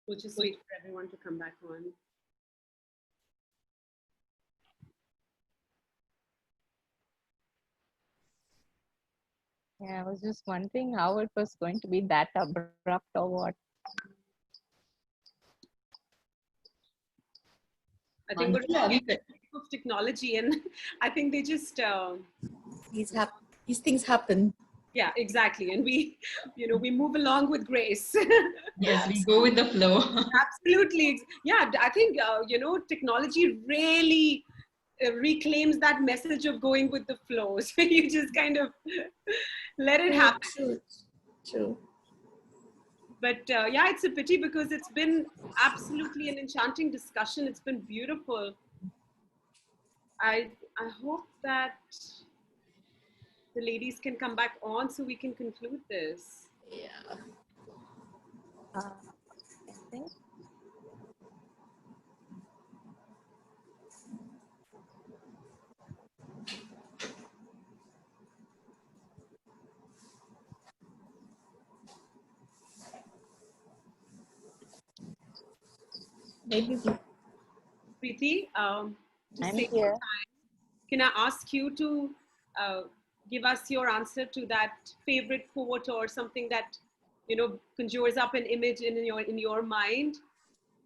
We'll just wait for everyone to come back on. Yeah, I was just wondering how it was going to be that abrupt or what. I think we're talking of technology, and I think they just these things happen. yeah, exactly, and we we move along with grace. Yes, we go with the flow. Absolutely, yeah. I think technology really reclaims that message of going with the flow. So you just kind of let it happen. True. But yeah, it's a pity because it's been absolutely an enchanting discussion. It's been beautiful. I hope that the ladies can come back on so we can conclude this. Yeah. I think. Maybe Preeti, to I'm save here. time, can I ask you to give us your answer to that favorite quote or something that conjures up an image in your mind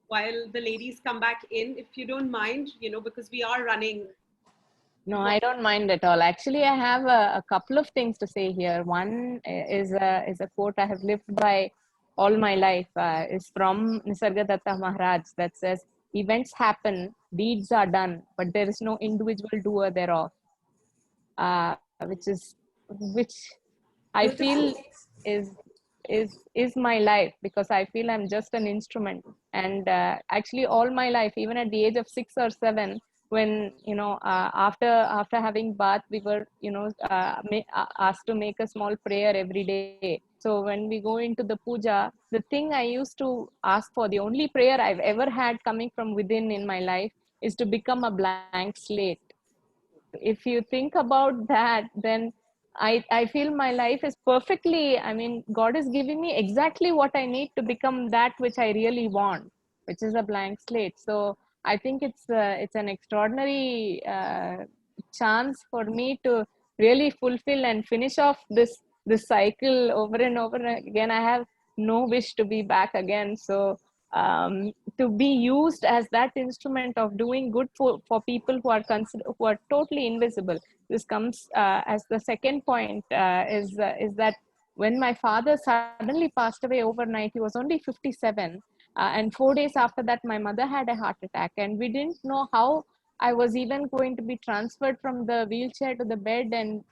while the ladies come back in, if you don't mind, because we are running. No, I don't mind at all. Actually, I have a couple of things to say here. One is a quote I have lived by all my life. Is from Nisargadatta Maharaj that says, "Events happen, deeds are done, but there is no individual doer thereof." Which I feel is my life, because I feel I'm just an instrument. And actually, all my life, even at the age of 6 or 7, when after having bath, we were asked to make a small prayer every day. So when we go into the puja, the thing I used to ask for, the only prayer I've ever had coming from within in my life, is to become a blank slate. If you think about that, then I feel my life is perfectly, I mean, God is giving me exactly what I need to become that which I really want, which is a blank slate. So I think it's an extraordinary chance for me to really fulfill and finish off this cycle over and over again. I have no wish to be back again. So to be used as that instrument of doing good for people who are totally invisible. This comes as the second point, is that when my father suddenly passed away overnight, he was only 57, and 4 days after that my mother had a heart attack, and we didn't know how I was even going to be transferred from the wheelchair to the bed, and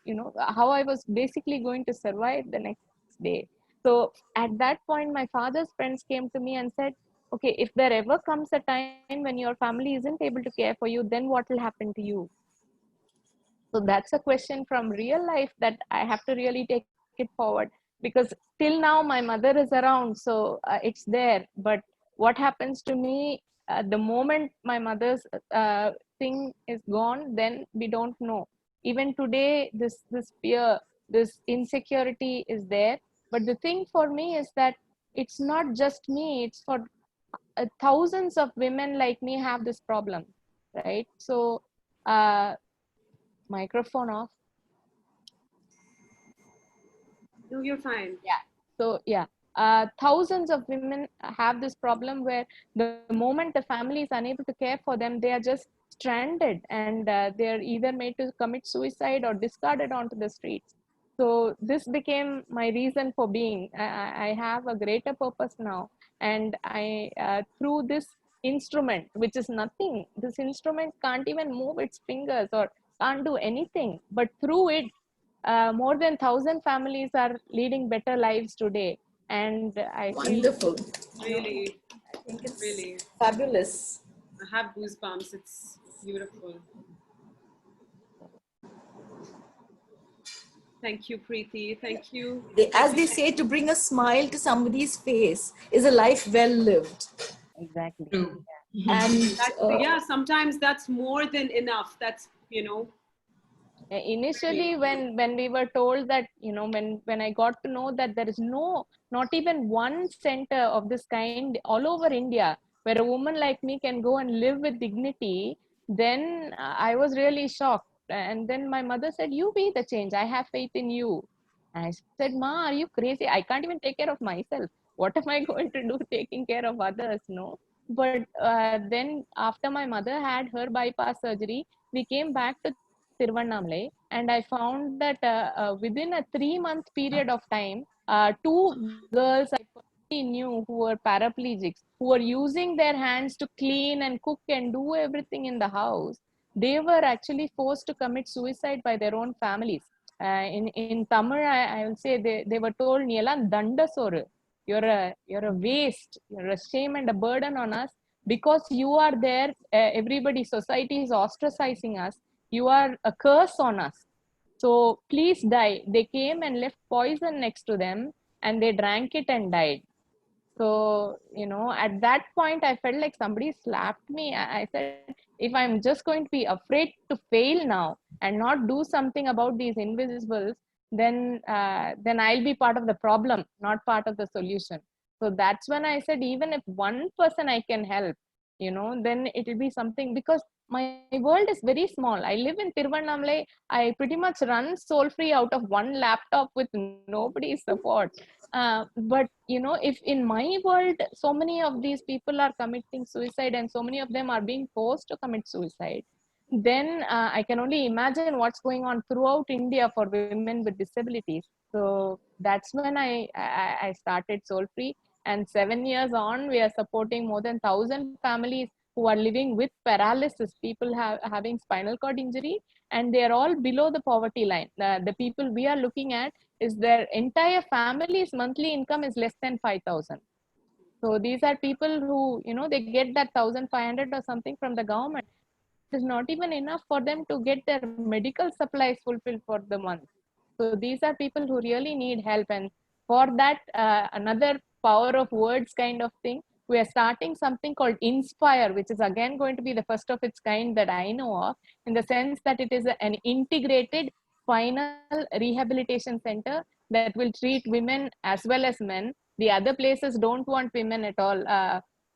how I was basically going to survive the next day. So at that point, my father's friends came to me and said, okay, if there ever comes a time when your family isn't able to care for you, then what will happen to you? So that's a question from real life that I have to really take it forward, because till now my mother is around, so it's there. But what happens to me the moment my mother's thing is gone, then we don't know. Even today, this fear, this insecurity is there. But the thing for me is that it's not just me, it's for thousands of women like me have this problem, right? So microphone off. No, you're fine. Yeah. So yeah, thousands of women have this problem where the moment the family is unable to care for them, they are just stranded, and they are either made to commit suicide or discarded onto the streets. So this became my reason for being. I have a greater purpose now, and through this instrument, which is nothing, this instrument can't even move its fingers or can't do anything, but through it, more than 1,000 families are leading better lives today. And I wonderful. feel, Really, I think it's really. fabulous. I have goosebumps. It's beautiful. Thank you, Preeti. Thank you. As they say, to bring a smile to somebody's face is a life well lived. exactly. True. And Yeah, sometimes that's more than enough. That's Initially, when we were told that, you know, when I got to know that there is not even one center of this kind all over India where a woman like me can go and live with dignity, then I was really shocked. And then my mother said, "You be the change. I have faith in you." And I said, "Ma, are you crazy? I can't even take care of myself. What am I going to do taking care of others?" No. But then after my mother had her bypass surgery, we came back to Tiruvannamale, and I found that within a 3-month period of time, two girls I personally knew who were paraplegics, who were using their hands to clean and cook and do everything in the house, they were actually forced to commit suicide by their own families. In Tamil, I will say they were told, "Nielan dandasoru, you're a waste, you're a shame and a burden on us because you are there. Everybody, society is ostracizing us. You are a curse on us. So please die." They came and left poison next to them, and they drank it and died. So, you know, at that point, I felt like somebody slapped me. I said, if I'm just going to be afraid to fail now and not do something about these invisibles, then I'll be part of the problem, not part of the solution. So that's when I said, even if one person I can help, you know, then it will be something, because my world is very small. I live in Tiruvannamale. I pretty much run soul free out of one laptop with nobody's support. But you know, if in my world so many of these people are committing suicide and so many of them are being forced to commit suicide, then I can only imagine what's going on throughout India for women with disabilities. So that's when I started Soul Free, and 7 years on, we are supporting more than 1,000 families who are living with paralysis, people having spinal cord injury, and they are all below the poverty line. The people we are looking at is their entire family's monthly income is less than 5,000. So these are people who, you know, they get that 1,500 or something from the government. It is not even enough for them to get their medical supplies fulfilled for the month. So these are people who really need help. And for that, another power of words kind of thing, we are starting something called Inspire, which is again going to be the first of its kind that I know of, in the sense that it is an integrated spinal rehabilitation center that will treat women as well as men. The other places don't want women at all.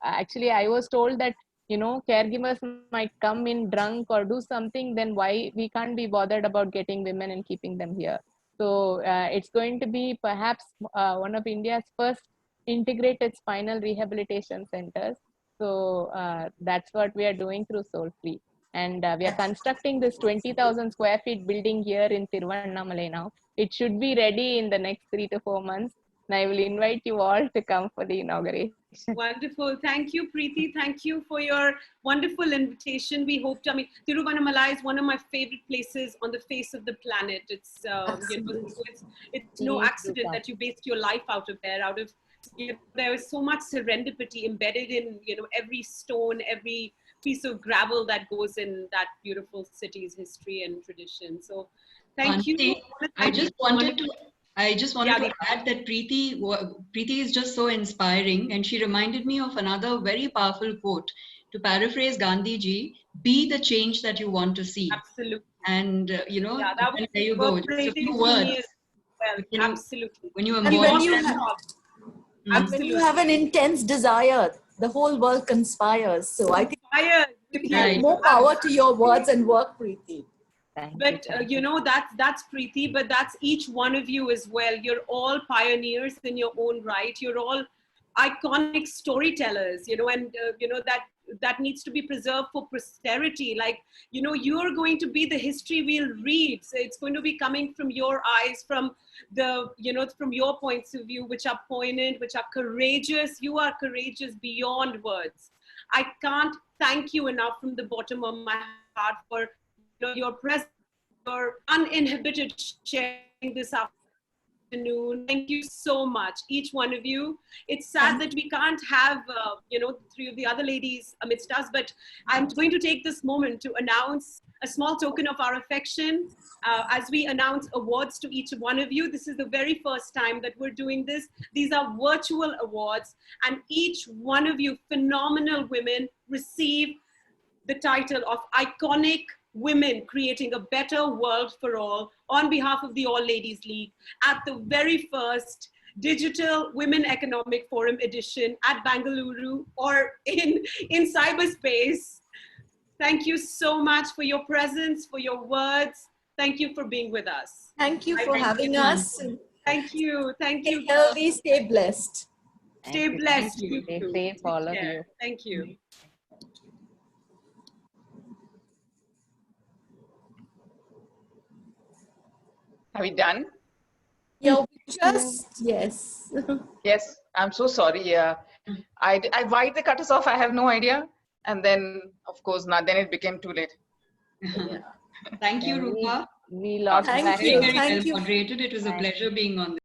Actually, I was told that, you know, caregivers might come in drunk or do something, then why we can't be bothered about getting women and keeping them here. So it's going to be perhaps one of India's first integrated spinal rehabilitation centers. So that's what we are doing through Soul Free. And we are constructing this 20,000 square feet building here in Tiruvannamale now. It should be ready in the next 3 to 4 months. And I will invite you all to come for the inauguration. Wonderful. Thank you, Preeti. Thank you for your wonderful invitation. We hope to, I mean, Tiruvannamala is one of my favorite places on the face of the planet. It's, you know, it's no accident that you based your life out of there, you know, there is so much serendipity embedded in, you know, every stone, every piece of gravel that goes in that beautiful city's history and tradition. So thank you. I just wanted to add that Preeti is just so inspiring, and she reminded me of another very powerful quote. To paraphrase Gandhi ji, be the change that you want to see. Absolutely. And you know, yeah, that was there you go. Just a few words. Well, absolutely. When you And embody when you have an intense desire, the whole world conspires. So I think more power to your words and work, Preeti. But you know, that's Preeti, but that's each one of you as well. You're all pioneers in your own right. You're all iconic storytellers, you know, and you know, that needs to be preserved for posterity. Like, you know, you're going to be the history we'll read. So it's going to be coming from your eyes, from the, you know, from your points of view, which are poignant, which are courageous. You are courageous beyond words. I can't thank you enough from the bottom of my heart for, you know, your presence, your uninhibited sharing this afternoon. Thank you so much, each one of you. It's sad that we can't have, you know, three of the other ladies amidst us, but I'm going to take this moment to announce a small token of our affection as we announce awards to each one of you. This is the very first time that we're doing this. These are virtual awards, and each one of you phenomenal women receive the title of Iconic women creating a better world for all on behalf of the All Ladies League at the very first Digital Women Economic Forum edition at Bengaluru or in cyberspace. Thank you so much for your presence, for your words. Thank you for being with us. Thank you for having us. Thank you. Thank you. Stay healthy, stay blessed. Stay blessed. Stay safe, all of you. Thank you. Are we done? Yeah, yes. Yes, I'm so sorry. Yeah, why they cut us off, I have no idea. And then, of course, not. Then it became too late. Yeah. Thank you, Rupa. We lost Thank track. you. Very Thank well you. moderated. It was a pleasure being on this.